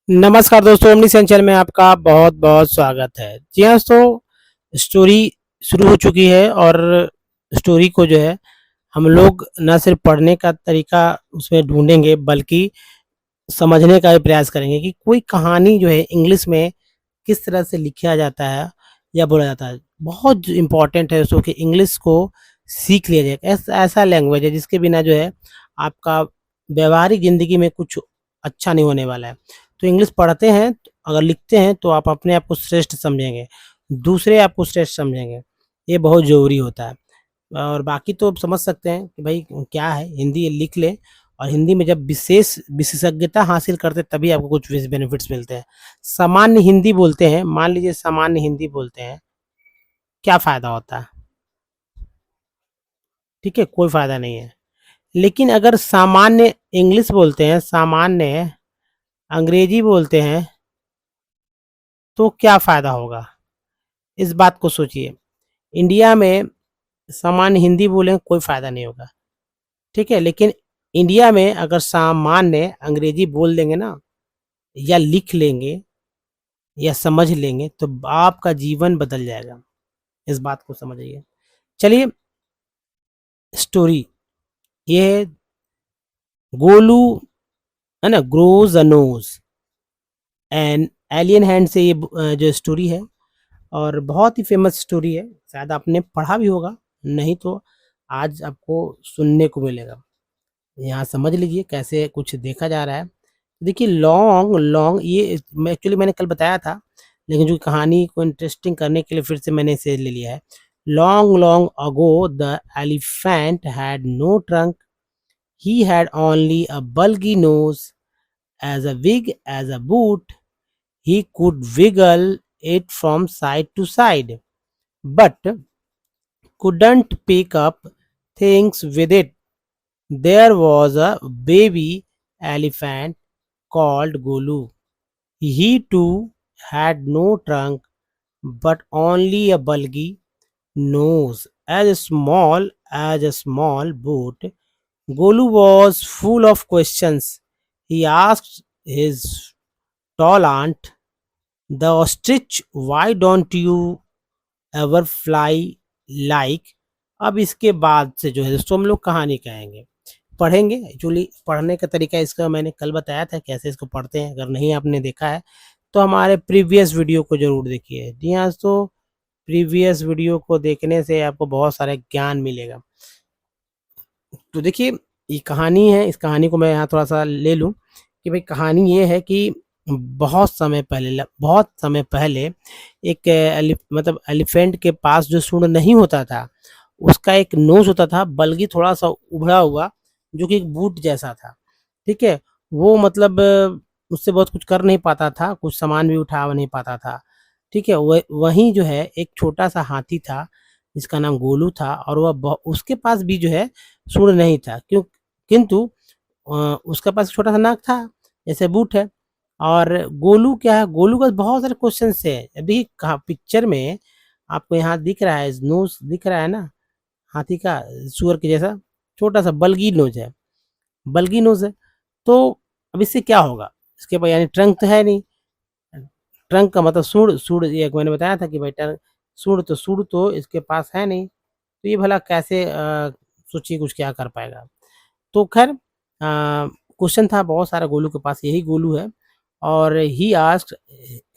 नमस्कार दोस्तों, omni channel में आपका बहुत बहुत स्वागत है। जी हाँ दोस्तों, स्टोरी शुरू हो चुकी है और स्टोरी को जो है हम लोग न सिर्फ पढ़ने का तरीका उसमें ढूंढेंगे बल्कि समझने का भी प्रयास करेंगे कि कोई कहानी जो है इंग्लिश में किस तरह से लिखा जाता है या बोला जाता है। बहुत इम्पोर्टेंट है उसको कि इंग्लिश को सीख लिया जाए। ऐसा लैंग्वेज है जिसके बिना जो है आपका व्यवहारिक ज़िंदगी में कुछ अच्छा नहीं होने वाला है। तो इंग्लिश पढ़ते हैं, अगर लिखते हैं तो आप अपने आप को श्रेष्ठ समझेंगे, दूसरे आपको श्रेष्ठ समझेंगे। ये बहुत ज़रूरी होता है। और बाकी तो आप समझ सकते हैं कि भाई क्या है, हिंदी लिख लें और हिंदी में जब विशेष विशेषज्ञता हासिल करते हैं तभी आपको कुछ बेनिफिट्स मिलते हैं। सामान्य हिंदी बोलते हैं, मान लीजिए सामान्य हिंदी बोलते हैं, क्या फ़ायदा होता है? ठीक है, कोई फ़ायदा नहीं है। लेकिन अगर सामान्य इंग्लिश बोलते हैं, सामान्य अंग्रेजी बोलते हैं, तो क्या फ़ायदा होगा? इस बात को सोचिए। इंडिया में सामान्य हिंदी बोलें कोई फ़ायदा नहीं होगा, ठीक है? लेकिन इंडिया में अगर सामान्य अंग्रेजी बोल देंगे ना या लिख लेंगे या समझ लेंगे तो आपका जीवन बदल जाएगा। इस बात को समझिए। चलिए, स्टोरी ये है, गोलू है ना, grows a knows and alien hand से ये जो स्टोरी है और बहुत ही फेमस स्टोरी है। शायद आपने पढ़ा भी होगा, नहीं तो आज आपको सुनने को मिलेगा। यहाँ समझ लीजिए कैसे कुछ देखा जा रहा है। देखिए, लॉन्ग लॉन्ग ये मैंने कल बताया था, लेकिन जो कहानी को इंटरेस्टिंग करने के लिए फिर से मैंने इसे ले लिया है। Long long ago the elephant had no trunk, he had only a bulgy nose, as a big as a boot, he could wiggle it from side to side, but couldn't pick up things with it. There was a baby elephant called Golu. He too had no trunk, but only a bulgy nose, as small as a small boat. Golu was full of questions. He asked his tall aunt, the ostrich, why don't you ever fly like. अब इसके बाद से जो है दोस्तों हम लोग कहानी कहेंगे, पढ़ेंगे। एक्चुअली पढ़ने का तरीका इसका मैंने कल बताया था कैसे इसको पढ़ते हैं। अगर नहीं आपने देखा है तो हमारे प्रीवियस वीडियो को ज़रूर देखिए। जी हाँ, तो प्रीवियस वीडियो को देखने से आपको बहुत सारा ज्ञान मिलेगा। तो देखिए, ये कहानी है, इस कहानी को मैं यहाँ थोड़ा सा ले लूँ कि भाई कहानी ये है कि बहुत समय पहले एक मतलब एलिफेंट के पास जो सूंड नहीं होता था, उसका एक नोज होता था, बल्कि थोड़ा सा उभरा हुआ, जो कि एक बूट जैसा था। ठीक है, वो मतलब उससे बहुत कुछ कर नहीं पाता था, कुछ सामान भी उठा नहीं पाता था। ठीक है, वहीं जो है एक छोटा सा हाथी था जिसका नाम गोलू था, और उसके पास भी जो है सूंड नहीं था, किंतु उसके पास छोटा सा नाक था, जैसे बूट है। और गोलू क्या है, गोलू का बहुत सारे क्वेश्चन है। अभी कहा पिक्चर में आपको यहाँ दिख रहा है, नोज दिख रहा है ना, हाथी का, सुअर के जैसा छोटा सा बल्गी नोज है, बल्गी नोज है। तो अब इससे क्या होगा, इसके पास यानी ट्रंक तो है नहीं। ट्रंक का मतलब सूंड, सूंड ये मैंने बताया था कि भाई ट्रंक, सूंड तो इसके पास है नहीं, तो ये भला कैसे सोचिए कुछ क्या कर पाएगा। तो खैर क्वेश्चन था बहुत सारा गोलू के पास, यही गोलू है। और he asked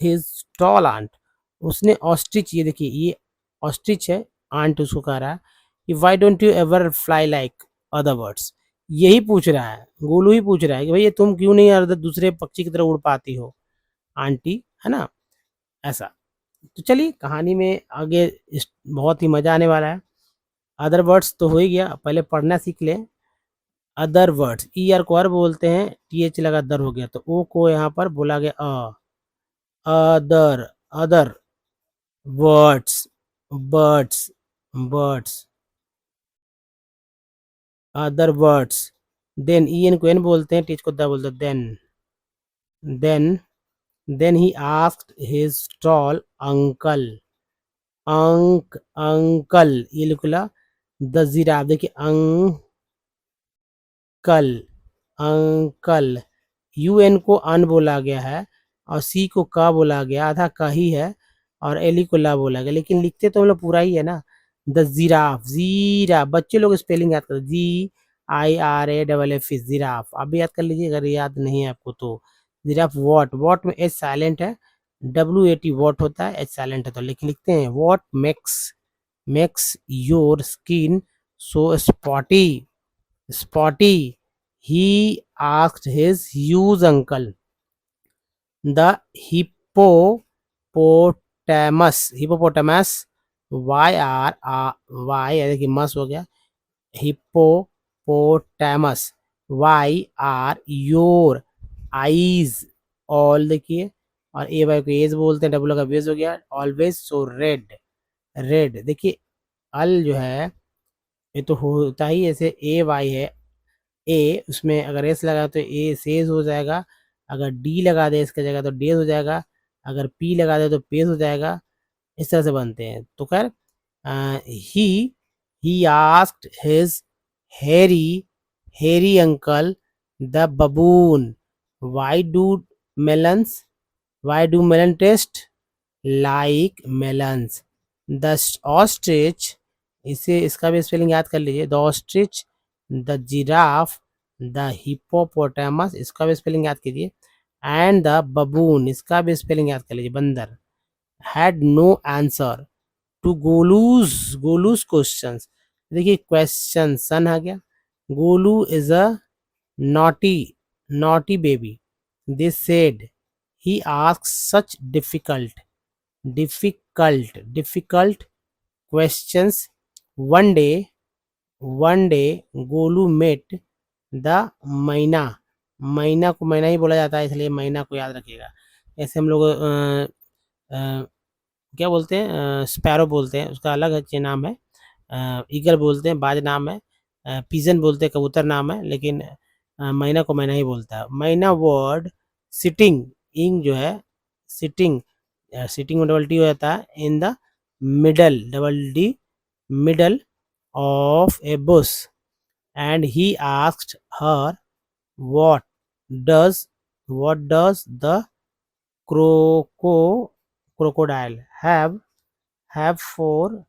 his tall aunt, उसने ऑस्ट्रिच, ये देखिए ये ऑस्ट्रिच है, आंट उसको कह रहा है कि why don't you ever fly like other birds. यही पूछ रहा है, गोलू ही पूछ रहा है कि भैया तुम क्यों नहीं अदर दूसरे पक्षी की तरह उड़ पाती हो आंटी, है ना, ऐसा। तो चलिए कहानी में आगे बहुत ही मज़ा आने वाला है। अदर वर्ड्स तो हो ही गया, पहले पढ़ना सीख लें। अदर वर्ड्स, ई आर को अर बोलते हैं, टी एच लगा दर हो गया, तो ओ को यहाँ पर बोला गया अ। Other, other words, birds, birds, other words. Then, E N को एन बोलते हैं, टीच को द बोलते हैं, then then he asked his tall uncle, uncle, ये लिखला द जीराफ, देखिए अंकल, अंकल, यूएन को अन बोला गया है, और सी को क बोला गया, आधा क ही है और एली को ला बोला गया, लेकिन लिखते तो हम लोग पूरा ही है ना। द जिराफ, जीरा, बच्चे लोग स्पेलिंग याद करो, GIRAFF, जिराफ। आप भी याद कर लीजिए अगर याद नहीं है आपको तो। जिराफ, वॉट, वॉट में एच साइलेंट है, WAT वॉट होता है, एच साइलेंट है तो लिखते हैं what makes your skin so spotty, spotty, he asked his huge uncle. The hippopotamus, why देखिए मस हो गया, hippopotamus, why are your eyes all, देखिए, और ए वाई को एज बोलते हैं, डब्ल्यू का बेस हो गया, ऑलवेज सो रेड, रेड। देखिए अल जो है ये तो होता ही ऐसे, ए वाई है, ए उसमें अगर एस लगा तो ए सेज हो जाएगा, अगर डी लगा दे इसके जगह तो डेज हो जाएगा, अगर पी लगा दे तो पेज हो जाएगा। इस तरह से बनते हैं। तो खैर he he asked his hairy hairy uncle the baboon, why do melons why do melon taste like melons, the ostrich, इसे इसका भी स्पेलिंग याद कर लीजिए, the ostrich, the giraffe, the hippopotamus, इसका भी स्पेलिंग याद कीजिए, एंड द बबून, इसका भी स्पेलिंग याद कर लीजिए, बंदर, had no answer to Golu's questions. देखिए क्वेश्चन सन आ गया, Golu is a naughty naughty baby, they said, he ask such difficult questions. One day Golu met the myna, मैना को मैना ही बोला जाता है इसलिए मैना को याद रखिएगा। ऐसे हम लोग क्या बोलते हैं, स्पैरो बोलते हैं, उसका अलग अच्छे नाम है, ईगल बोलते हैं, बाज नाम है, पिजन बोलते हैं, कबूतर नाम है, लेकिन मैना को मैना ही बोलता है। मैना वर्ड सिटिंग, इंग जो है सिटिंग, सिटिंग में डबल टी हो जाता है, इन the middle, double D, middle of A Bush, and he asked her what does the crocodile have for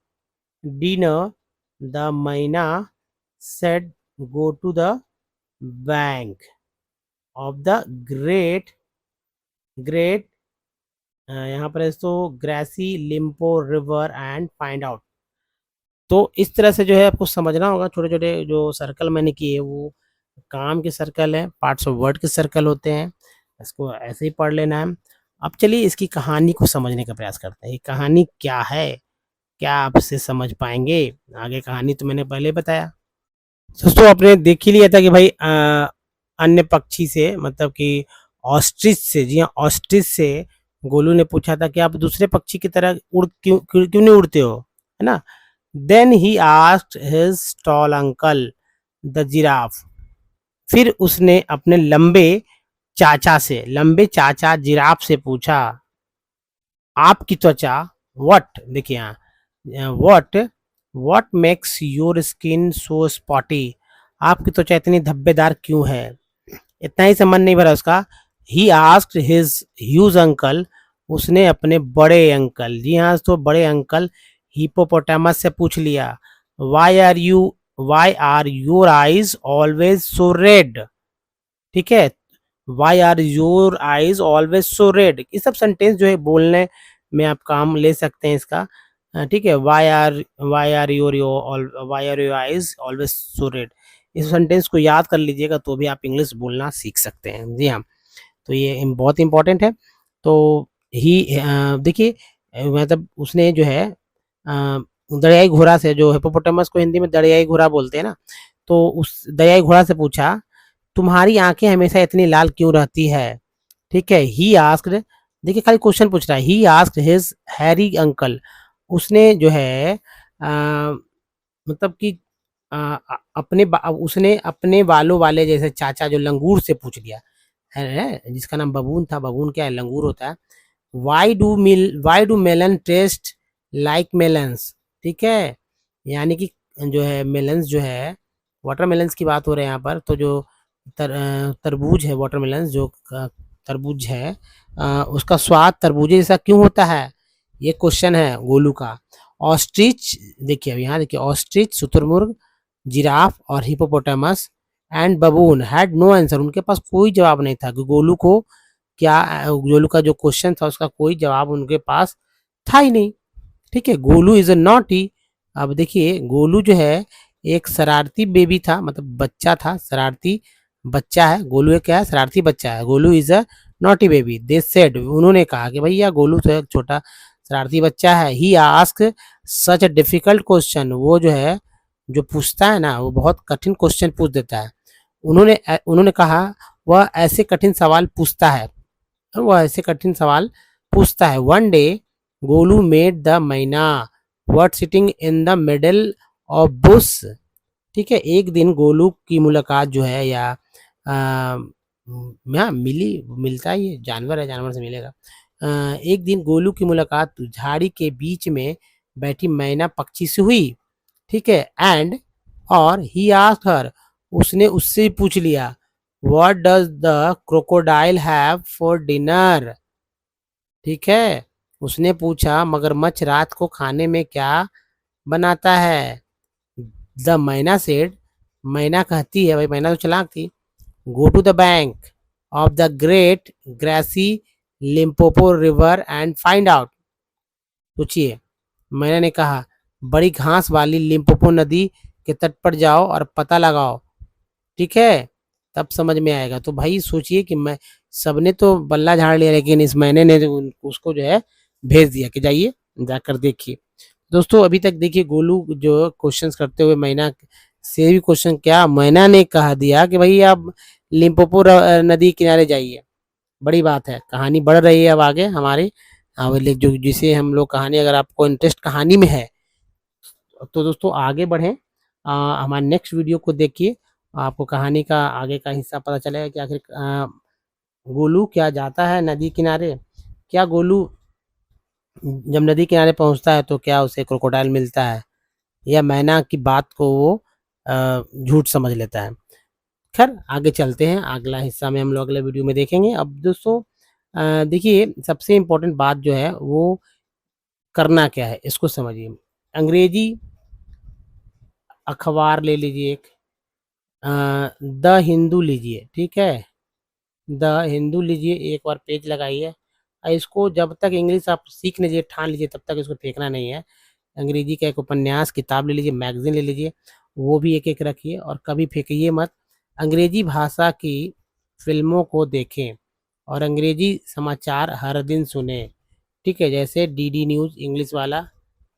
dinner, the myna said, go to the bank of the great यहाँ पर इसको greasy Limpopo river and find out. तो इस तरह से जो है आपको समझना होगा, छोटे छोटे जो सर्कल मैंने किए वो काम के सर्कल है, पार्ट्स ऑफ वर्ड के सर्कल होते हैं, इसको ऐसे ही पढ़ लेना है। अब चलिए इसकी कहानी को समझने का प्रयास करते हैं, ये कहानी क्या है, क्या आप इसे समझ पाएंगे? आगे कहानी तो मैंने पहले बताया। दोस्तों आपने देख ही लिया था कि भाई अन्य पक्षी से, मतलब कि ऑस्ट्रिच से, जी हाँ ऑस्ट्रिच से गोलू ने पूछा था कि आप दूसरे पक्षी की तरह उड़ क्यों नहीं उड़ते हो, है ना। Then he asked his tall uncle the giraffe, फिर उसने अपने लंबे चाचा जिराफ से पूछा, आपकी त्वचा, व्हाट, देखिए यहाँ what makes your skin so spotty, आपकी त्वचा इतनी धब्बेदार क्यों है। इतना ही से मन नहीं भरा उसका, ही आस्क्ड हिज ह्यूज अंकल, उसने अपने बड़े अंकल, जी हाँ तो बड़े अंकल हिप्पोपोटामस से पूछ लिया, why are your eyes always so red, ठीक है, why are your eyes always so red, ये सब सेंटेंस जो है बोलने में आप काम ले सकते हैं इसका, ठीक है। Why are your eyes always so red, इस सेंटेंस को याद कर लीजिएगा तो भी आप इंग्लिश बोलना सीख सकते हैं, जी हाँ। तो ये बहुत इंपॉर्टेंट है। तो ही देखिए मतलब उसने जो है दरियाई घोड़ा से, जो हिप्पोपोटामस को हिंदी में दरियाई घोड़ा बोलते हैं ना, तो उस दरियाई घोड़ा से पूछा, तुम्हारी आंखें हमेशा इतनी लाल क्यों रहती है, ठीक है। ही आस्क्ड, देखिए खाली क्वेश्चन पूछ रहा है, ही आस्क्ड हिज हैरी अंकल, उसने जो है मतलब कि उसने अपने बालों वाले जैसे चाचा जो लंगूर से पूछ लिया है, जिसका नाम बबून था, बबून क्या है, लंगूर होता है। Why do melon taste like melons, ठीक है, यानी कि जो है मेलन्स जो है, वाटरमेलन्स की बात हो रही है यहाँ पर, तो जो तरबूज है वाटरमेलन्स जो तरबूज है उसका स्वाद तरबूजे जैसा क्यों होता है? ये क्वेश्चन है गोलू का। ऑस्ट्रिच, देखिए अब यहाँ देखिए, ऑस्ट्रिच, शुतुरमुर्ग, जिराफ और hippopotamus and baboon had no answer, उनके पास कोई जवाब नहीं था कि गोलू को क्या, गोलू का जो क्वेश्चन था उसका कोई जवाब उनके पास था ही नहीं। ठीक है, गोलू इज अ नॉटी। अब देखिए गोलू जो है एक शरारती बेबी था, मतलब बच्चा था, शरारती बच्चा है गोलू। एक क्या है? शरारती बच्चा है। Golu is a naughty baby, they said, उन्होंने कहा कि भैया गोलू तो एक छोटा शरारती बच्चा है। He ask such a difficult question, वो जो है जो पूछता है ना वो बहुत कठिन क्वेश्चन पूछ देता है। उन्होंने उन्होंने कहा वह ऐसे कठिन सवाल पूछता है, वह ऐसे कठिन सवाल पूछता है। One day Golu met the myna bird sitting in the middle of bush. ठीक है, एक दिन गोलू की मुलाकात जो है या मिलता ही है, जानवर है, जानवर से मिलेगा। एक दिन गोलू की मुलाकात झाड़ी के बीच में बैठी मैना पक्षी से हुई। ठीक है, एंड और ही आस्क्ड हर, उसने उससे पूछ लिया, what does the crocodile have for dinner. ठीक है, उसने पूछा मगरमच्छ रात को खाने में क्या बनाता है। द मैना सेड, मैना कहती है, भाई मैना तो चालाक थी, go to the bank of the great grassy Limpopo river and find out. पूछिए, मैना ने कहा बड़ी घास वाली लिम्पोपो नदी के तट पर जाओ और पता लगाओ। ठीक है, तब समझ में आएगा। तो भाई सोचिए कि मैं, सबने तो बल्ला झाड़ लिया लेकिन इस महीने ने उसको जो है भेज दिया कि जाइए जाकर देखिए। दोस्तों अभी तक देखिए गोलू जो क्वेश्चंस करते हुए मैना से भी क्वेश्चन, क्या मैना ने कहा दिया कि भाई आप लिम्पोपो नदी किनारे जाइए। बड़ी बात है, कहानी बढ़ रही है अब आगे हमारी। अब जो जिसे हम लोग कहानी, अगर आपको इंटरेस्ट कहानी में है तो दोस्तों आगे बढ़ें, हमारे नेक्स्ट वीडियो को देखिए, आपको कहानी का आगे का हिस्सा पता चलेगा कि आखिर गोलू क्या जाता है नदी किनारे, क्या गोलू जब नदी किनारे पहुंचता है तो क्या उसे क्रोकोडाइल मिलता है, या मैना की बात को वो झूठ समझ लेता है। खैर आगे चलते हैं, अगला हिस्सा में हम लोग अगले वीडियो में देखेंगे। अब दोस्तों देखिए सबसे इम्पोर्टेंट बात जो है वो करना क्या है इसको समझिए। अंग्रेजी अखबार ले लीजिए एक, द हिंदू लीजिए। ठीक है, द हिंदू लीजिए, एक बार पेज लगाइए और इसको जब तक इंग्लिश आप सीख लीजिए, ठान लीजिए, तब तक इसको फेंकना नहीं है। अंग्रेजी का एक उपन्यास किताब ले लीजिए, मैगजीन ले लीजिए, वो भी एक एक रखिए और कभी फेंकिए मत। अंग्रेजी भाषा की फिल्मों को देखें और अंग्रेजी समाचार हर दिन सुने। ठीक है, जैसे डीडी न्यूज़ इंग्लिश वाला,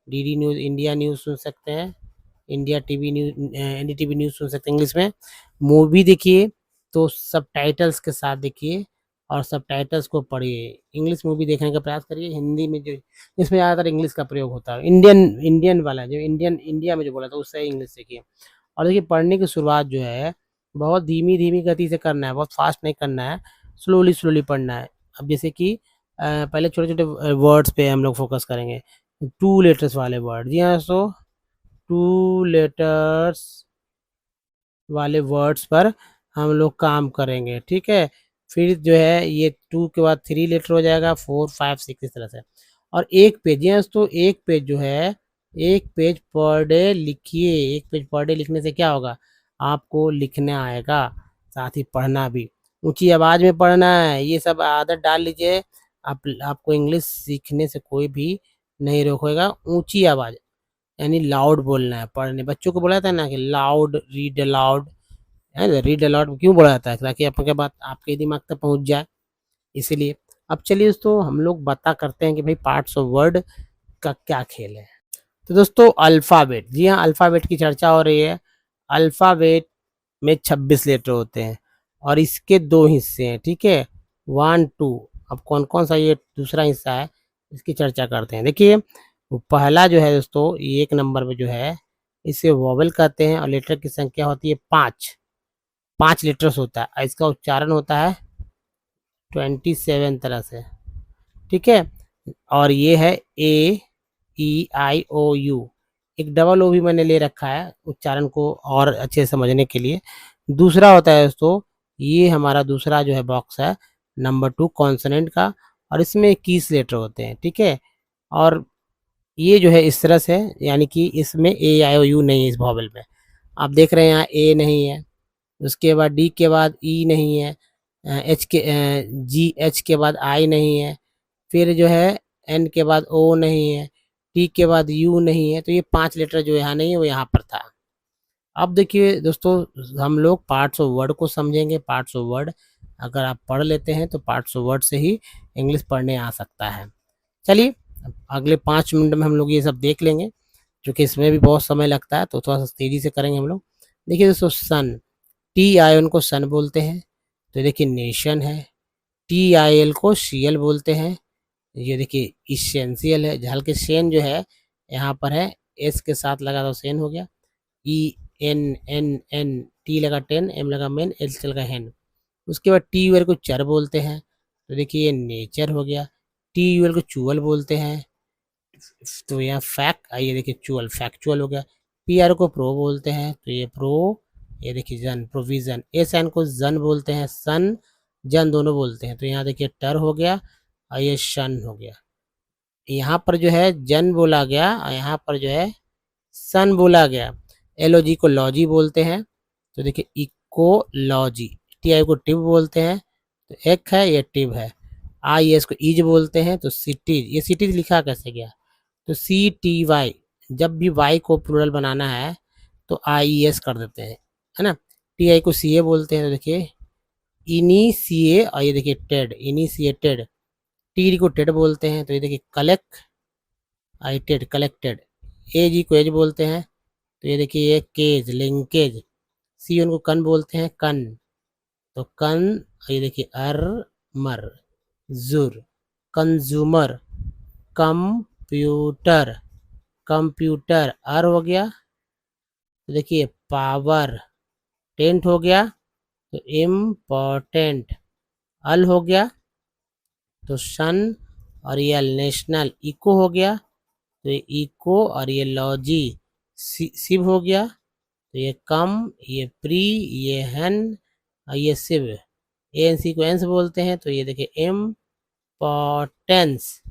डीडी न्यूज़ इंडिया न्यूज़ सुन सकते हैं, India TV news, NDTV news सुन सकते हैं इंग्लिश में। मूवी देखिए तो सब टाइटल्स के साथ देखिए और सब टाइटल्स को पढ़िए। इंग्लिश मूवी देखने का प्रयास करिए, हिंदी में जो इसमें ज़्यादातर इंग्लिश का प्रयोग होता है, इंडियन इंडियन वाला जो इंडिया में जो बोला था उससे इंग्लिश सीखिए। और देखिए पढ़ने की शुरुआत जो है बहुत धीमी धीमी गति से करना है, बहुत फास्ट नहीं करना है, स्लोली स्लोली पढ़ना है। अब जैसे कि पहले छोटे छोटे वर्ड्स पे हम लोग फोकस करेंगे, 2 लेटर्स वाले वर्ड, जी हाँ। सो 2 लेटर्स वाले वर्ड्स पर हम लोग काम करेंगे। ठीक है, फिर जो है ये 2 के बाद 3 लेटर हो जाएगा, 4 5 6 इस तरह से। और एक पेज, यस तो एक पेज जो है, एक पेज पर डे लिखिए। एक पेज पर डे लिखने से क्या होगा, आपको लिखना आएगा, साथ ही पढ़ना भी, ऊंची आवाज़ में पढ़ना है। ये सब आदत डाल लीजिए, आपको इंग्लिश सीखने से कोई भी नहीं रोकेगा। ऊंची आवाज़ यानी लाउड बोलना है पढ़ने, बच्चों को बोला जाता है ना कि लाउड रीड अलाउड, है रीड अलाउड क्यों बोला जाता है, ताकि आपके बात आपके दिमाग तक पहुंच जाए, इसीलिए। अब चलिए दोस्तों हम लोग बता करते हैं कि भाई पार्ट्स ऑफ वर्ड का क्या खेल है। तो दोस्तों अल्फ़ाबेट, जी हाँ अल्फ़ाबेट की चर्चा हो रही है। अल्फ़ाबेट में 26 लेटर होते हैं और इसके 2 हिस्से हैं। ठीक है, 1 2। अब कौन कौन सा ये दूसरा हिस्सा है इसकी चर्चा करते हैं। देखिए पहला जो है दोस्तों, ये 1 नंबर में जो है इसे वोवेल कहते हैं और लेटर की संख्या होती है 5, 5 लेटर्स होता है और इसका उच्चारण होता है 27 तरह से। ठीक है, और ये है ए ई आई ओ यू, एक डबल ओ भी मैंने ले रखा है उच्चारण को और अच्छे से समझने के लिए। दूसरा होता है दोस्तों, ये हमारा दूसरा जो है बॉक्स है, नंबर 2 कॉन्सोनेंट का, और इसमें 21 लेटर होते हैं, ठीक है। और ये जो है इस तरह से, यानी कि इसमें ए आई और यू नहीं है इस वॉवल में। आप देख रहे हैं यहाँ ए नहीं है, उसके बाद डी के बाद ई नहीं है, एच के जी एच के बाद आई नहीं है, फिर जो है एन के बाद ओ नहीं है, टी के बाद यू नहीं है। तो ये 5 लेटर जो यहाँ नहीं है वो यहाँ पर था। अब देखिए दोस्तों, हम लोग पार्ट्स ऑफ वर्ड को समझेंगे। पार्ट्स ऑफ वर्ड अगर आप पढ़ लेते हैं तो पार्ट्स ऑफ वर्ड से ही इंग्लिश पढ़ने आ सकता है। चलिए अगले 5 मिनट में हम लोग ये सब देख लेंगे, क्योंकि इसमें भी बहुत समय लगता है, तो थोड़ा सा तेज़ी से करेंगे हम लोग। देखिए दोस्तों, सन, टी आई एन को सन बोलते हैं, तो देखिए नेशन है। टी आई एल को सी एल बोलते हैं, ये देखिए इसेंशियल है। हल्के सेन जो है यहाँ पर है, एस के साथ लगा तो सेन हो गया। E N N N, T लगा 10, एम लगा मेन, एल से लगा हैन। उसके बाद टी यू एल को चर बोलते हैं, तो देखिए ये नेचर हो गया। टी यू एल को चुअल बोलते हैं, तो यहाँ फैक्ट, आइए देखिए चुअल फैक्चुअल हो गया। पी आर को प्रो बोलते हैं, तो ये प्रो, ये देखिए जन प्रोविजन। एस एन को जन बोलते हैं, सन जन दोनों बोलते हैं, तो यहाँ देखिए टर हो गया और ये शन हो गया। यहाँ पर जो है जन बोला गया और यहाँ पर जो है सन बोला गया। एलओजी को लॉजी बोलते हैं, तो देखिए इकोलॉजी। टी आई को टिब बोलते हैं, तो एक है ये टिब है। आई एस को ईज बोलते हैं, तो सिटीज। ये सिटीज लिखा कैसे गया, तो सी टी वाई, जब भी वाई को प्लूरल बनाना है तो आई एस कर देते हैं, है ना। टी आई को सी ए बोलते हैं, तो देखिए इनिशिए, और ये देखिए टेड, इनिशिएटेड। टी को टेड बोलते हैं, तो ये देखिए कलेक्ट, आई टेड कलेक्टेड। ए जी को एज बोलते हैं, तो ये देखिए ये केज, लिंकेज। सी उनको कन बोलते हैं, कन, तो कन, ये देखिए अर मर, जुर। कंज्यूमर, कंप्यूटर, कंप्यूटर अर हो गया, तो देखिए पावर, टेंट हो गया, तो इम्पोर्टेंट, अल हो गया, तो सन, और ये नेशनल, इको हो गया, तो ये इको, और ये लॉजी सिव हो गया, तो ये कम, ये प्री, ये हन, और ये सिव। ए एन सी को एंस बोलते हैं, तो ये देखिए इम्पोर्टेंस।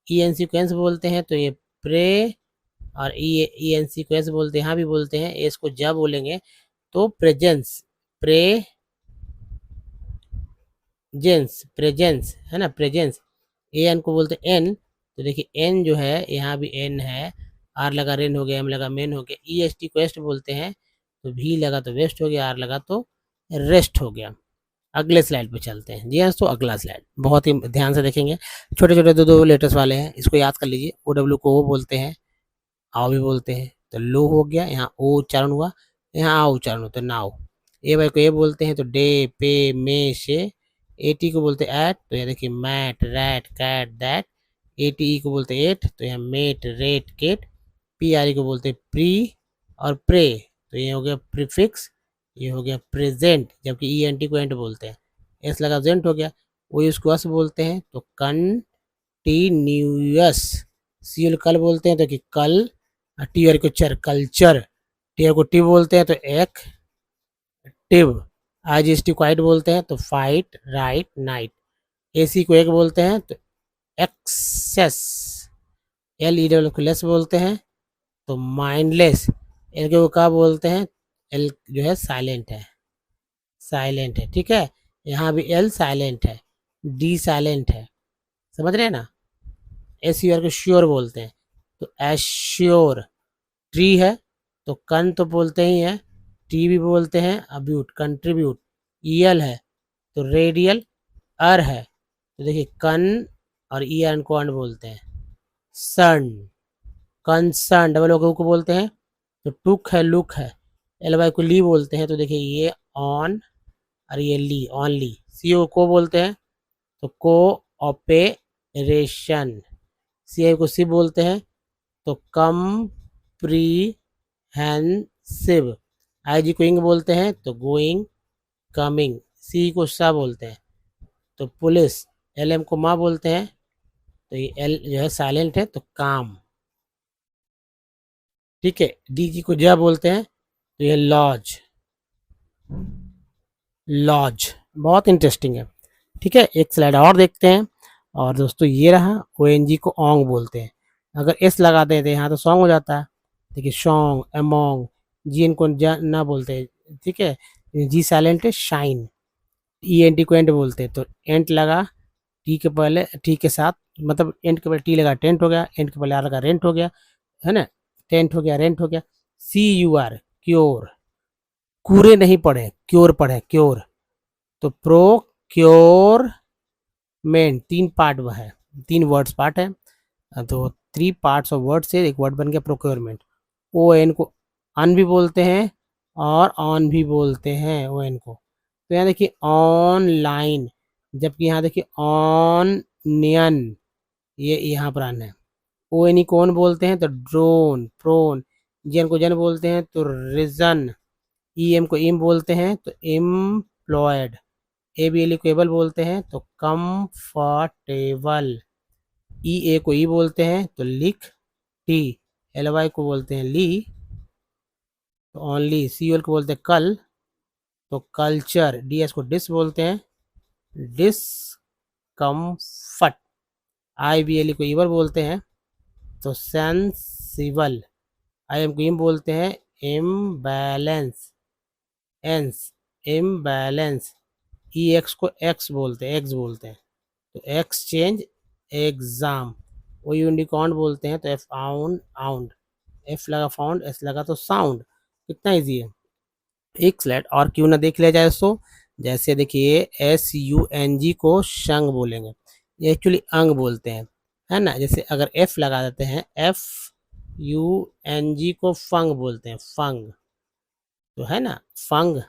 ई एन सी को एंस बोलते हैं, तो ये प्रे, और ई एन सी को एस बोलते हैं, यहाँ भी बोलते हैं। एस को जब बोलेंगे तो प्रेजेंस, प्रे जेंस, प्रेजेंस है ना, प्रेजेंस। ए एन को बोलते हैं एन, तो देखिए एन जो है यहाँ भी एन है, आर लगा रेन हो गया, एम लगा मेन हो गया। ई एस टी को एस्ट बोलते हैं, तो भी लगा तो वेस्ट हो गया, आर लगा तो रेस्ट हो गया। अगले स्लाइड पे चलते हैं। जी हाँ, तो अगला स्लाइड बहुत ही ध्यान से देखेंगे, छोटे छोटे दो दो लेटर्स वाले हैं, इसको याद कर लीजिए। ओ डब्ल्यू को ओ बोलते हैं, आओ भी बोलते हैं, तो लो हो गया, यहाँ ओ उच्चारण हुआ, यहाँ आ उच्चारण हुआ, तो नाव। ए वाई को ए बोलते हैं, तो डे पे मे से। ए टी को बोलते हैं एट, तो ये देखिए mat, rat, cat, that. A T E को बोलते हैं एट, तो यहाँ mate, rate, Kate. P R E को बोलते हैं प्री और प्रे, तो ये हो गया प्रीफिक्स, ये हो गया प्रेजेंट, जबकि ई एन टी को एंट बोलते हैं। एस लगा जेंट हो गया, वो इसको अस बोलते हैं, तो कंटिन्यूअस। सी एल कल बोलते हैं, तो कि कल। टी आर को चर, कल्चर। टी आर को टी बोलते हैं, तो एक्टिव। आई जी एस टी को आइट बोलते हैं, तो फाइट, राइट, नाइट। ए सी को एक बोलते हैं, तो एक्सेस। एल ई डब्ल्यू को लेस बोलते हैं, तो माइंडलेस। एल को क्या बोलते हैं, एल जो है साइलेंट है, साइलेंट है, ठीक है। यहाँ भी एल साइलेंट है, डी साइलेंट है, समझ रहे हैं ना। एस यू आर को श्योर बोलते हैं, तो एश्योर। ट्री है, तो कन तो बोलते ही हैं, टी भी बोलते हैं, अब्यूट, कंट्रीब्यूट। ईएल है, तो रेडियल। अर है, तो देखिए कन, और ई एन को अन बोलते हैं, सन। कंसर्न, डबल ओ को बोलते हैं, तो टुक है, लुक है। एल वाई को ली बोलते हैं, तो देखिए ये ऑन, और ये ली, ऑनली। सी ओ को बोलते हैं, तो को ऑपरेशन। सी आई को सी बोलते हैं, तो कम्प्रीहेंसिव। आई जी को इंग बोलते हैं, तो गोइंग, कमिंग। सी को सा बोलते हैं, तो पुलिस। एल एम को माँ बोलते हैं, तो ये एल जो है साइलेंट है, तो काम, ठीक है। डी जी को जा बोलते हैं, तो ये लॉज, लॉज। बहुत इंटरेस्टिंग है। ठीक है, एक स्लाइड और देखते हैं। और दोस्तों ये रहा, ONG को ओंग बोलते हैं। अगर एस लगा देते हैं यहाँ तो सॉन्ग हो जाता है। देखिए सॉन्ग, अमोंग, जी इनको ना बोलते हैं, ठीक है। जी साइलेंट है, शाइन। ENT को एंट बोलते हैं, तो एंट लगा टी के पहले, टी के साथ, मतलब एंट के पहले टी लगा टेंट हो गया, एंट के पहले आर लगा रेंट हो गया, है ना। टेंट हो गया, रेंट हो गया। CUR, cure. कूरे नहीं पढ़े, क्योर पढ़े, क्योर। तो प्रोक्योरमेंट, तीन पार्ट है, तीन वर्ड्स पार्ट है, तो 3 पार्ट्स ऑफ वर्ड से एक वर्ड बन गया प्रोक्योरमेंट। ON को अन भी बोलते हैं और ऑन भी बोलते हैं, ON को। तो यहाँ देखिए ऑनलाइन, जबकि यहाँ देखिए ऑनियन, ये यहाँ पर आना है। ONE को ऑन बोलते हैं तो ड्रोन, प्रोन। JN को जन बोलते हैं तो रिजन। EM को इम बोलते हैं तो एम्प्लॉयड। ABLE को एबल बोलते हैं तो कंफर्टेबल। EA को ई बोलते हैं तो लिख टी। LY को बोलते हैं ली तो ओनली। COL को बोलते हैं कल तो कल्चर। DS को डिस बोलते हैं, डिसकम्फर्ट। IBLE को ईवर बोलते हैं तो सेंसिबल। IM को इम बोलते हैं, इम्बैलेंस, एंस, इम्बैलेंस। EX को एक्स बोलते हैं, एक्स बोलते हैं तो एक्सचेंज, एग्जाम। वो यूनिकॉर्न बोलते हैं तो एफ आउंड, आउंड। एफ लगा फाउंड, एस लगा तो साउंड। कितना इजी है। एक स्लाइड और क्यों ना देख लिया जाए दोस्तों। जैसे देखिए SUNG को शंग बोलेंगे, ये एक्चुअली अंग बोलते हैं, है ना। जैसे अगर F लगा देते हैं, FUNG को फंग बोलते हैं, फंग, तो है ना, फंग।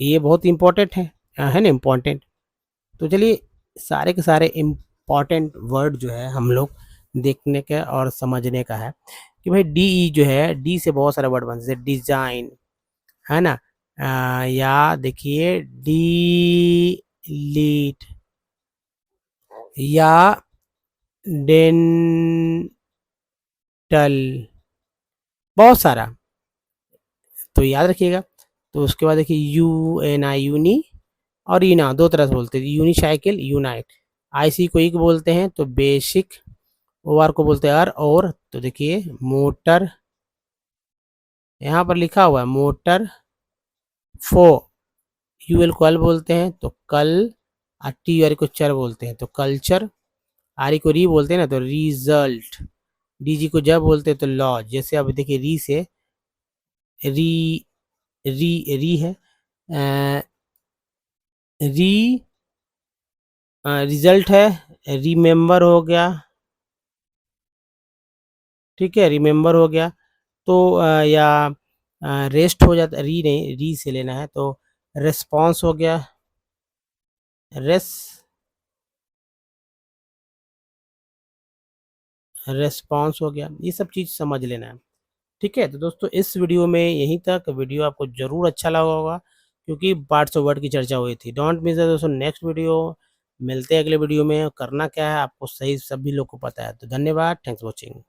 ये बहुत इंपॉर्टेंट है ना, इम्पोर्टेंट। तो चलिए सारे के सारे इम्पॉर्टेंट वर्ड जो है हम लोग देखने का और समझने का है कि भाई DE जो है, डी से बहुत सारे वर्ड बनते हैं, डिजाइन, है ना। या देखिए डिलीट या डेंटल, बहुत सारा, तो याद रखिएगा। तो उसके बाद देखिए UNI, यूनी, और ईना, दो तरह से बोलते हैं, यूनिसाइकिल, यूनाइट। IC को ई बोलते हैं तो बेसिक। OR को बोलते हैं अर, और। तो देखिए मोटर, यहाँ पर लिखा हुआ है मोटर। फो, UL को अल बोलते हैं तो कल, और TR को चर बोलते हैं तो कल्चर। RE को री बोलते हैं ना तो रिजल्ट। DG को जब बोलते हैं तो लॉज। जैसे अब देखिए री से री, री है, री रिजल्ट है, रिमेंबर हो गया, ठीक है, रिमेंबर हो गया। तो या रेस्ट हो जाता, री नहीं, री से लेना है तो रेस्पॉन्स हो गया, रेस्पॉन्स हो गया। ये सब चीज़ समझ लेना है, ठीक है। तो दोस्तों इस वीडियो में यहीं तक। वीडियो आपको ज़रूर अच्छा लगा होगा क्योंकि पार्ट्स ऑफ वर्ड की चर्चा हुई थी। डोंट मिस दोस्तों नेक्स्ट वीडियो। मिलते हैं अगले वीडियो में। करना क्या है आपको सही, सभी लोग को पता है। तो धन्यवाद, थैंक्स फॉर वॉचिंग।